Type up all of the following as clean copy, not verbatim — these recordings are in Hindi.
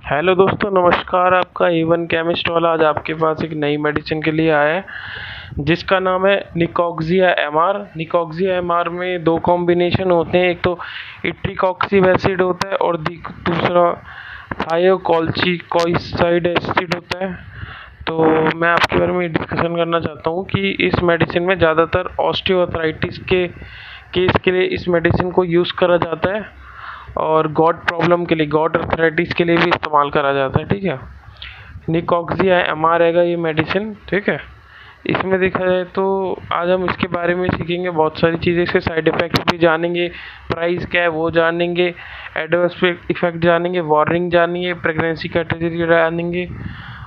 हेलो दोस्तों, नमस्कार। आपका एवन केमिस्ट वाला आज आपके पास एक नई मेडिसिन के लिए आया है जिसका नाम है निकोक्सिया एमआर। निकोक्सिया एमआर में दो कॉम्बिनेशन होते हैं, एक तो इट्रिकॉक्सिब एसिड होता है और दूसरा थायोकोल्चिकोइसाइड एसिड होता है। तो मैं आपके बारे में डिस्कशन करना चाहता हूँ कि इस मेडिसिन में ज़्यादातर ऑस्टियोआर्थराइटिस के केस के लिए इस मेडिसिन को यूज़ करा जाता है और गॉट प्रॉब्लम के लिए, गॉट अर्थराइटिस के लिए भी इस्तेमाल करा जाता है। ठीक है, निकोक्सिया एमआर रहेगा ये मेडिसिन। ठीक है, इसमें देखा जाए तो आज हम इसके बारे में सीखेंगे बहुत सारी चीज़ें, इसके साइड इफ़ेक्ट्स भी जानेंगे, प्राइस क्या है वो जानेंगे, एडवर्स इफेक्ट जानेंगे, वार्निंग जानेंगे, प्रेगनेंसी कैटेगरी जानेंगे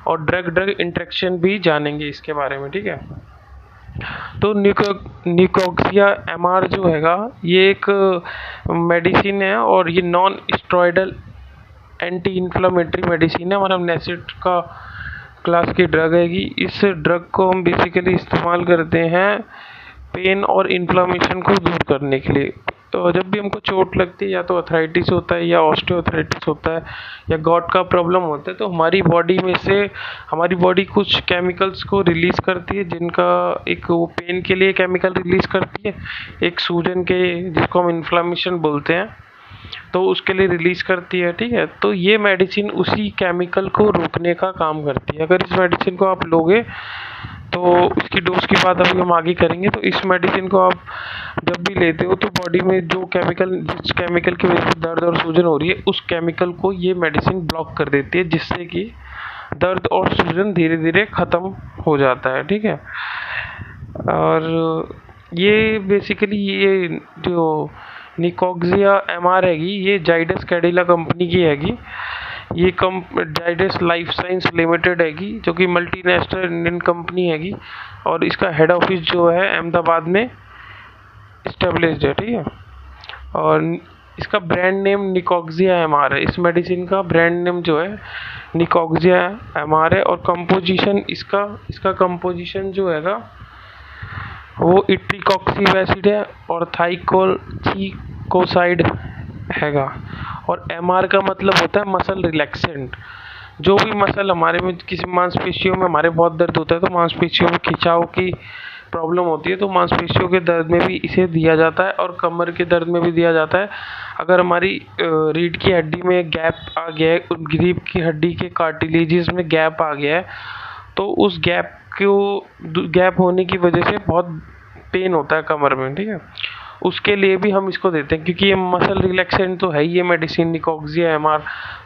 और ड्रग ड्रग इंटरेक्शन भी जानेंगे इसके बारे में। ठीक है, तो निकोक्सिया एमआर जो हैगा ये एक मेडिसिन है और ये non steroidal anti inflammatory medicine है, मतलब नेसेट का क्लास की ड्रग हैगी। इस ड्रग को हम बेसिकली इस्तेमाल करते हैं पेन और इन्फ्लामेशन को दूर करने के लिए। तो जब भी हमको चोट लगती है, या तो अर्थराइटिस होता है या ऑस्टियोआर्थराइटिस होता है या गॉट का प्रॉब्लम होता है, तो हमारी बॉडी कुछ केमिकल्स को रिलीज़ करती है, जिनका एक वो पेन के लिए केमिकल रिलीज़ करती है, एक सूजन के जिसको हम इन्फ्लामेशन बोलते हैं तो उसके लिए रिलीज़ करती है। ठीक है, तो ये मेडिसिन उसी केमिकल को रोकने का काम करती है। अगर इस मेडिसिन को आप लोगे तो उसकी डोज की बात अभी हम आगे करेंगे। तो इस मेडिसिन को आप जब भी लेते हो तो बॉडी में जिस केमिकल की वजह से दर्द और सूजन हो रही है, उस केमिकल को ये मेडिसिन ब्लॉक कर देती है, जिससे कि दर्द और सूजन धीरे धीरे ख़त्म हो जाता है। ठीक है, और ये बेसिकली ये जो निकोक्सिया एमआर हैगी ये जाइडस कैडिला कंपनी की हैगी। ये जाइडस लाइफ साइंस लिमिटेड हैगी, जो कि मल्टीनेशनल इंडियन कंपनी हैगी और इसका हेड ऑफिस जो है अहमदाबाद में इस्टेब्लिश्ड है। ठीक है, और इसका ब्रांड नेम निकोक्सिया एमआर है। इस मेडिसिन का ब्रांड नेम जो है निकोक्सिया एमआर है और कंपोजिशन इसका कंपोजिशन जो हैगा वो इट्रिकॉक्सिब एसिड है और थाइकोल्चिकोसाइड हैगा। और एमआर का मतलब होता है मसल रिलैक्सेंट। जो भी मसल हमारे में किसी मांसपेशियों में हमारे बहुत दर्द होता है, तो मांसपेशियों में खिंचाव की प्रॉब्लम होती है, तो मांसपेशियों के दर्द में भी इसे दिया जाता है और कमर के दर्द में भी दिया जाता है। अगर हमारी रीढ़ की हड्डी में गैप आ गया है, रीढ़ की हड्डी के कार्टिलेजेस में गैप आ गया है, तो उस गैप होने की वजह से बहुत पेन होता है कमर में। ठीक है, उसके लिए भी हम इसको देते हैं, क्योंकि ये मसल रिलैक्सेंट तो है ही ये मेडिसिन निकोक्सिया एमआर।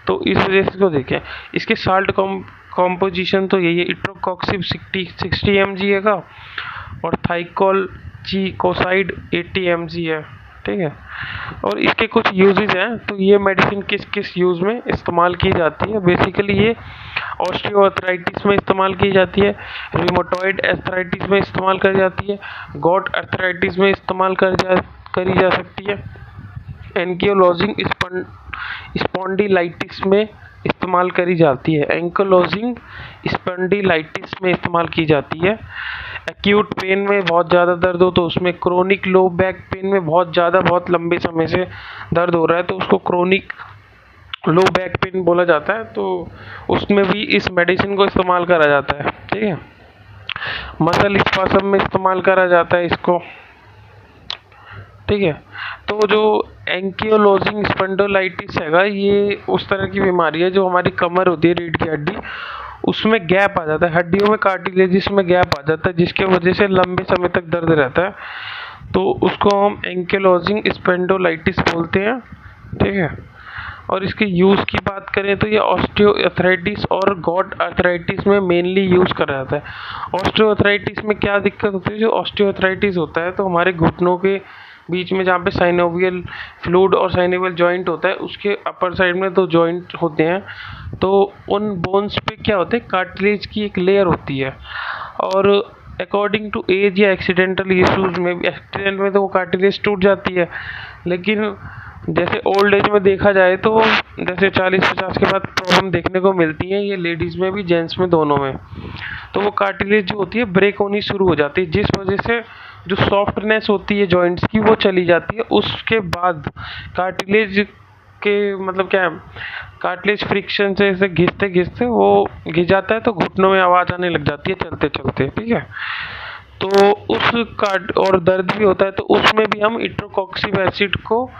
तो इस वजह से इसको देखें। इसके साल्ट कॉम्पोजिशन तो यही है, इट्रोकॉक्सिब 60 mg हैगा और थाइकोल्चिकोसाइड 80 mg है। ठीक है, और इसके कुछ यूजेस हैं। तो ये मेडिसिन किस किस यूज़ में इस्तेमाल की जाती है? बेसिकली ये ऑस्टियोआर्थराइटिस में इस्तेमाल की जाती है, रिमोटॉइड आर्थराइटिस में इस्तेमाल करी जाती है, गॉट आर्थराइटिस में इस्तेमाल करी जा सकती है, एंकियोलॉजिंग स्पॉन्डिलाइटिस में इस्तेमाल करी जाती है, एंकियोलॉजिंग स्पॉन्डिलाइटिस में इस्तेमाल की जाती है, एक्यूट पेन में बहुत ज़्यादा दर्द हो तो उसमें, क्रोनिक लो बैक पेन में बहुत लंबे समय से दर्द हो रहा है तो उसको क्रोनिक लो बैक पेन बोला जाता है, तो उसमें भी इस मेडिसिन को इस्तेमाल करा जाता है। ठीक है, मसल स्पासम में इस्तेमाल करा जाता है इसको। ठीक है, तो जो एंकियोलॉजिंग स्पॉन्डिलाइटिस हैगा ये उस तरह की बीमारी है जो हमारी कमर होती है, रीढ़ की हड्डी, उसमें गैप आ जाता है, हड्डियों में कार्टिलेजिस में गैप आ जाता है, जिसके वजह से लंबे समय तक दर्द रहता है, तो उसको हम एंकियोलॉजिंग स्पॉन्डिलाइटिस बोलते हैं। ठीक है, और इसके यूज़ की बात करें तो ये ऑस्टियोआर्थराइटिस और गॉट आर्थराइटिस में मेनली यूज़ करा जाता है। ऑस्टियोआर्थराइटिस में क्या दिक्कत होती है? जो ऑस्टियोआर्थराइटिस होता है तो हमारे घुटनों के बीच में जहाँ पे साइनोवियल फ्लूइड और साइनोवियल जॉइंट होता है, उसके अपर साइड में दो जॉइंट होते हैं, तो उन बोन्स पे क्या होता है, कार्टिलेज की एक लेयर होती है, और अकॉर्डिंग टू एज या एक्सीडेंटल इशूज़ में, एक्सीडेंट में तो वो कार्टिलेज टूट जाती है, लेकिन जैसे ओल्ड एज में देखा जाए तो जैसे 40-50 के बाद प्रॉब्लम देखने को मिलती है, ये लेडीज़ में भी जेंट्स में दोनों में, तो वो कार्टिलेज जो होती है ब्रेक होनी शुरू हो जाती है, जिस वजह से जो सॉफ्टनेस होती है जॉइंट्स की वो चली जाती है। उसके बाद कार्टिलेज उसके मतलब क्या है, कार्टिलेज फ्रिक्शन से ऐसे घिसते घिसते वो घिस जाता है, तो घुटनों में आवाज़ आने लग जाती है चलते चलते, ठीक है। तो उस कार्ड और दर्द भी होता है, तो उसमें भी हम इट्रोकॉक्सिब एसिड को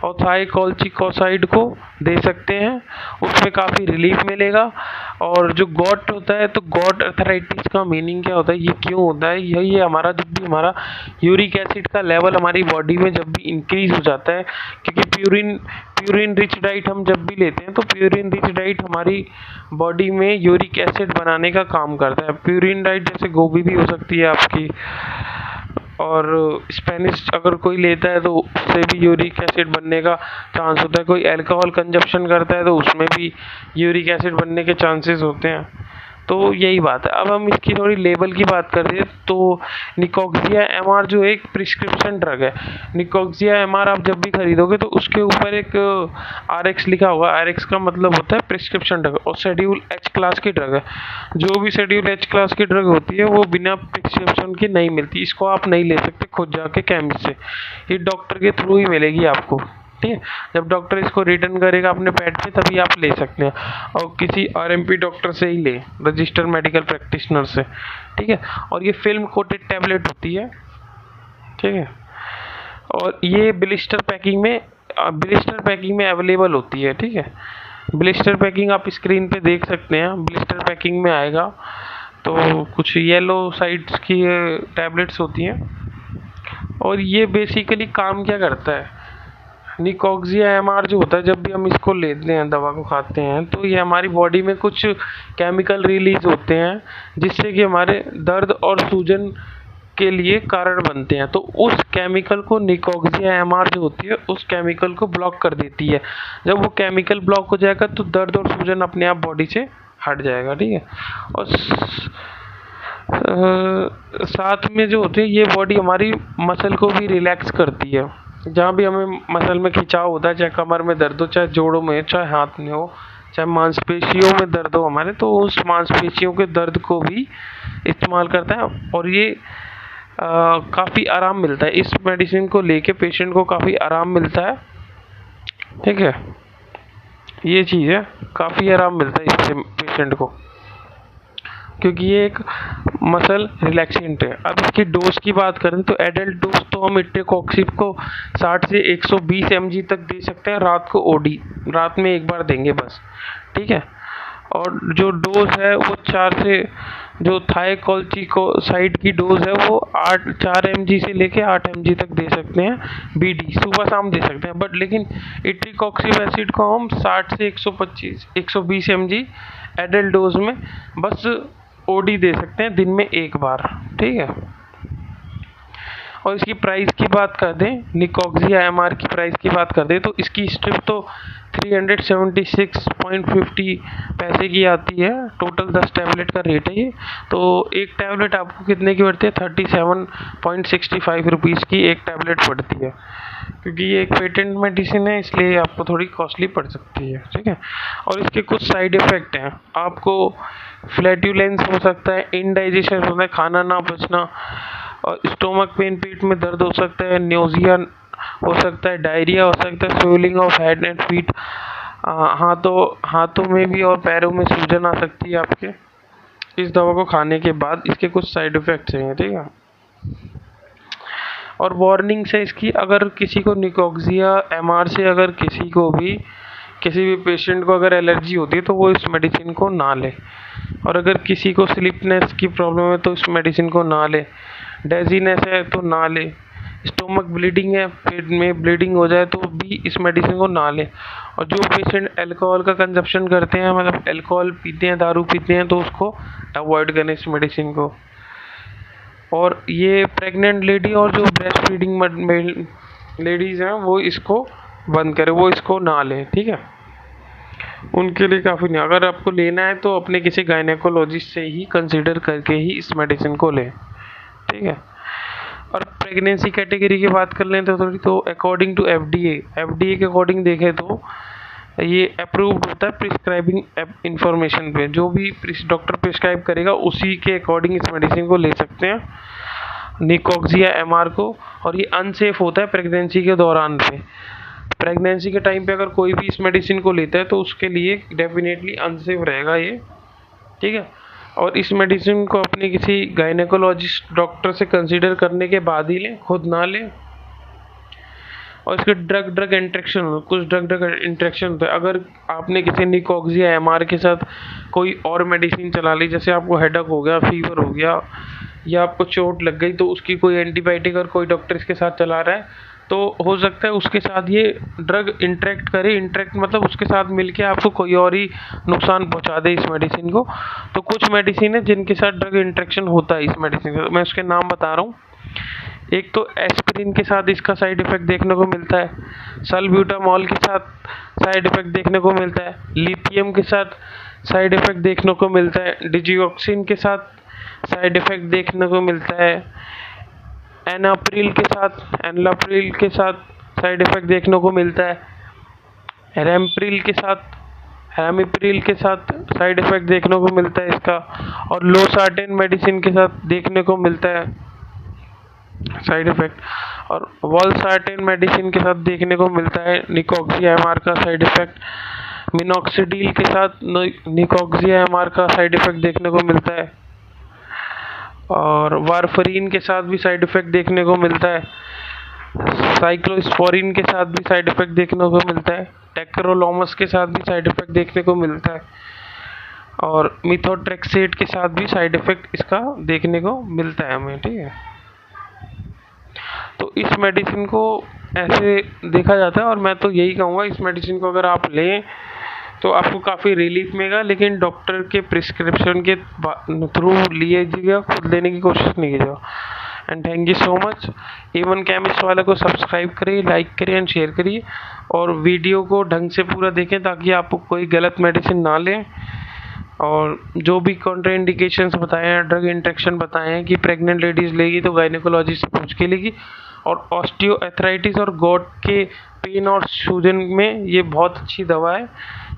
और थाइकोल्चिकोसाइड को दे सकते हैं, उसमें काफ़ी रिलीफ मिलेगा। और जो गॉट होता है, तो गॉट अर्थराइटिस का मीनिंग क्या होता है, ये क्यों होता है, यही है हमारा जब भी हमारा यूरिक एसिड का लेवल हमारी बॉडी में जब भी इंक्रीज हो जाता है, क्योंकि प्यूरिन रिच डाइट हम जब भी लेते हैं, तो प्यूरिन रिच डाइट हमारी बॉडी में यूरिक एसिड बनाने का काम करता है। प्यूरिन डाइट जैसे गोभी भी हो सकती है आपकी, और स्पेनिश अगर कोई लेता है तो उससे भी यूरिक एसिड बनने का चांस होता है। कोई अल्कोहल कंजप्शन करता है तो उसमें भी यूरिक एसिड बनने के चांसेस होते हैं। तो यही बात है। अब हम इसकी थोड़ी लेवल की बात कर रहे हैं, तो निकोक्सिया एमआर जो एक प्रिस्क्रिप्शन ड्रग है, निकोक्सिया एमआर आप जब भी खरीदोगे तो उसके ऊपर एक आरएक्स लिखा होगा। आरएक्स का मतलब होता है प्रिस्क्रिप्शन ड्रग, और शेड्यूल एच क्लास की ड्रग है। जो भी शेड्यूल एच क्लास की ड्रग होती है वो बिना प्रिस्क्रिप्शन की नहीं मिलती, इसको आप नहीं ले सकते खुद जाके केमिस्ट से, ये डॉक्टर के थ्रू ही मिलेगी आपको, ठीक है। जब डॉक्टर इसको रिटर्न करेगा अपने पैड पे तभी आप ले सकते हैं, और किसी आरएमपी डॉक्टर से ही ले, रजिस्टर्ड मेडिकल प्रैक्टिशनर से, ठीक है। और ये फिल्म कोटेड टैबलेट होती है, ठीक है। और ये ब्लिस्टर पैकिंग में अवेलेबल होती है, ठीक है। ब्लिस्टर पैकिंग आप स्क्रीन पे देख सकते हैं, ब्लिस्टर पैकिंग में आएगा। तो कुछ येलो साइड्स की टैबलेट्स होती हैं, और ये बेसिकली काम क्या करता है, निकोक्सिया एमआर जो होता है, जब भी हम इसको लेते हैं, दवा को खाते हैं, तो ये हमारी बॉडी में कुछ केमिकल रिलीज होते हैं जिससे कि हमारे दर्द और सूजन के लिए कारण बनते हैं। तो उस केमिकल को निकोक्सिया एमआर जो होती है उस केमिकल को ब्लॉक कर देती है। जब वो केमिकल ब्लॉक हो जाएगा तो दर्द और सूजन अपने आप बॉडी से हट जाएगा, ठीक है। और साथ में जो होती है ये बॉडी हमारी मसल को भी रिलैक्स करती है। जहाँ भी हमें मसल में खिंचाव होता है, चाहे कमर में दर्द हो, चाहे जोड़ों में, चाहे हाथ में हो, चाहे मांसपेशियों में दर्द हो हमारे, तो उस मांसपेशियों के दर्द को भी इस्तेमाल करता है। और ये काफ़ी आराम मिलता है, इस मेडिसिन को लेके पेशेंट को काफ़ी आराम मिलता है, ठीक है। ये चीज़ है, काफ़ी आराम मिलता है इससे पेशेंट को, क्योंकि ये एक मसल रिलैक्सेंट है। अब इसकी डोज की बात करें तो एडल्ट डोज तो हम इट्रोकॉक्सिब को 60 से 120 mg तक दे सकते हैं, रात को ओडी, रात में एक बार देंगे बस, ठीक है। और जो डोज है वो 4 से, जो थाइकोल्चिकोसाइड की डोज है वो 4 mg से लेके 8 mg तक दे सकते हैं, बीडी सुबह शाम दे सकते हैं। बट लेकिन इट्रोकॉक्सिब एसिड को हम 60 से 120 mg एडल्ट डोज में बस ओडी दे सकते हैं दिन में एक बार, ठीक है। और इसकी प्राइस की बात कर दें, निकोक्सिया एमआर की प्राइस की बात कर दें, तो इसकी स्ट्रिप तो 376.50 पैसे की आती है। टोटल 10 टैबलेट का रेट है ये। तो एक टैबलेट आपको कितने की पड़ती है, 37.65 रुपीज़ की एक टैबलेट पड़ती है। क्योंकि ये एक पेटेंट मेडिसिन है इसलिए आपको थोड़ी कॉस्टली पड़ सकती है, ठीक है। और इसके कुछ साइड इफ़ेक्ट हैं, आपको फ्लैटुलेंस हो सकता है, इनडाइजेशन होता है, खाना ना पचना, और स्टोमक पेन, पेट में दर्द हो सकता है, न्यूजिया हो सकता है, डायरिया हो सकता है, swelling of head and feet, हाथों में भी और पैरों में सूजन आ सकती है आपके इस दवा को खाने के बाद। इसके कुछ साइड इफ़ेक्ट्स हैं, ठीक है। और वार्निंग्स है इसकी, अगर किसी को निकोक्सिया एमआर से अगर किसी भी पेशेंट को अगर एलर्जी होती है तो वो इस मेडिसिन को ना ले। और अगर किसी को स्लीपनेस की प्रॉब्लम है तो इस मेडिसिन को ना ले, डेजीनेस है तो ना ले, स्टोमक ब्लीडिंग है, पेट में ब्लीडिंग हो जाए तो भी इस मेडिसिन को ना ले। और जो पेशेंट अल्कोहल का कंजप्शन करते हैं, मतलब अल्कोहल पीते हैं, दारू पीते हैं, तो उसको अवॉइड करें इस मेडिसिन को। और ये प्रेग्नेंट लेडी और जो ब्रेस्ट फीडिंग लेडीज़ हैं वो इसको बंद करें, वो इसको ना लें, ठीक है। उनके लिए काफ़ी नहीं, अगर आपको लेना है तो अपने किसी गायनेकोलॉजिस्ट से ही कंसीडर करके ही इस मेडिसिन को लें, ठीक है। और प्रेगनेंसी कैटेगरी की बात कर लें तो थोड़ी, तो अकॉर्डिंग टू एफडीए के अकॉर्डिंग देखें तो ये अप्रूव्ड होता है प्रिस्क्राइबिंग इंफॉर्मेशन पे, जो भी डॉक्टर प्रिस्क्राइब करेगा उसी के अकॉर्डिंग इस मेडिसिन को ले सकते हैं, निकोक्सिया एमआर को। और ये अनसेफ होता है प्रेगनेंसी के दौरान पे। प्रेगनेंसी के टाइम पे अगर कोई भी इस मेडिसिन को लेता है तो उसके लिए डेफिनेटली अनसेफ रहेगा ये, ठीक है। और इस मेडिसिन को अपने किसी गायनेकोलॉजिस्ट डॉक्टर से कंसीडर करने के बाद ही लें, खुद ना लें। और इसके ड्रग इंट्रैक्शन, कुछ ड्रग इंट्रैक्शन होता है। अगर आपने किसी निकोक्सिया एमआर के साथ कोई और मेडिसिन चला ली, जैसे आपको हेडेक हो गया, फीवर हो गया, या आपको चोट लग गई, तो उसकी कोई एंटीबायोटिक और कोई डॉक्टर इसके साथ चला रहा है, तो हो सकता है उसके साथ ये ड्रग इंटरेक्ट करे। इंटरेक्ट मतलब उसके साथ मिलके आपको कोई और ही नुकसान पहुंचा दे इस मेडिसिन को। तो कुछ मेडिसिन है जिनके साथ ड्रग इंटरेक्शन होता है इस मेडिसिन का, मैं उसके नाम बता रहा हूँ। एक तो एस्पिरिन के साथ इसका साइड इफेक्ट देखने को मिलता है, सल्ब्यूटामॉल के साथ साइड इफेक्ट देखने को मिलता है, लिथियम के साथ साइड इफेक्ट देखने को मिलता है, डिजिऑक्सिन के साथ साइड इफेक्ट देखने को मिलता है, एनाप्रिल के साथ साइड इफेक्ट देखने को मिलता है, रैमिप्रिल के साथ साइड इफेक्ट देखने को मिलता है इसका, और लोसार्टेन मेडिसिन के साथ देखने को मिलता है साइड इफेक्ट, और वॉलसार्टेन मेडिसिन के साथ देखने को मिलता है निकोक्सिया एमआर का साइड इफेक्ट, मिनॉक्सिडिल के साथ निकोक्सिया एमआर का साइड इफेक्ट देखने को मिलता है, और वारफरीन के साथ भी साइड इफेक्ट देखने को मिलता है, साइक्लोस्पोरिन के साथ भी साइड इफेक्ट देखने को मिलता है, टेक्रोलोमस के साथ भी साइड इफेक्ट देखने को मिलता है, और मिथोट्रेक्सेट के साथ भी साइड इफेक्ट इसका देखने को मिलता है हमें, ठीक है। तो इस मेडिसिन को ऐसे देखा जाता है, और मैं तो यही कहूँगा इस मेडिसिन को अगर आप लें तो आपको काफ़ी रिलीफ मिलेगा, लेकिन डॉक्टर के प्रिस्क्रिप्शन के थ्रू लीजिएगा, खुद लेने की कोशिश नहीं कीजिएगा। And thank you so much. A1 chemist वाले को सब्सक्राइब करिए, लाइक करिए एंड शेयर करिए, और वीडियो को ढंग से पूरा देखें ताकि आप कोई गलत मेडिसिन ना लें। और जो भी कॉन्ट्राइंडिकेशंस बताए हैं, ड्रग इंट्रैक्शन बताए हैं कि प्रेग्नेंट लेडीज़ लेगी तो गायनेकोलॉजिस्ट से पूछ के लेगी, और ऑस्टियोआर्थराइटिस और गॉट के पेन और सूजन में ये बहुत अच्छी दवा है,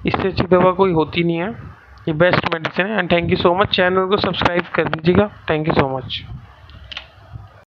इससे अच्छी दवा कोई होती नहीं है, ये बेस्ट मेडिसिन है। And thank you so much. Channel को सब्सक्राइब कर दीजिएगा। Thank you so much.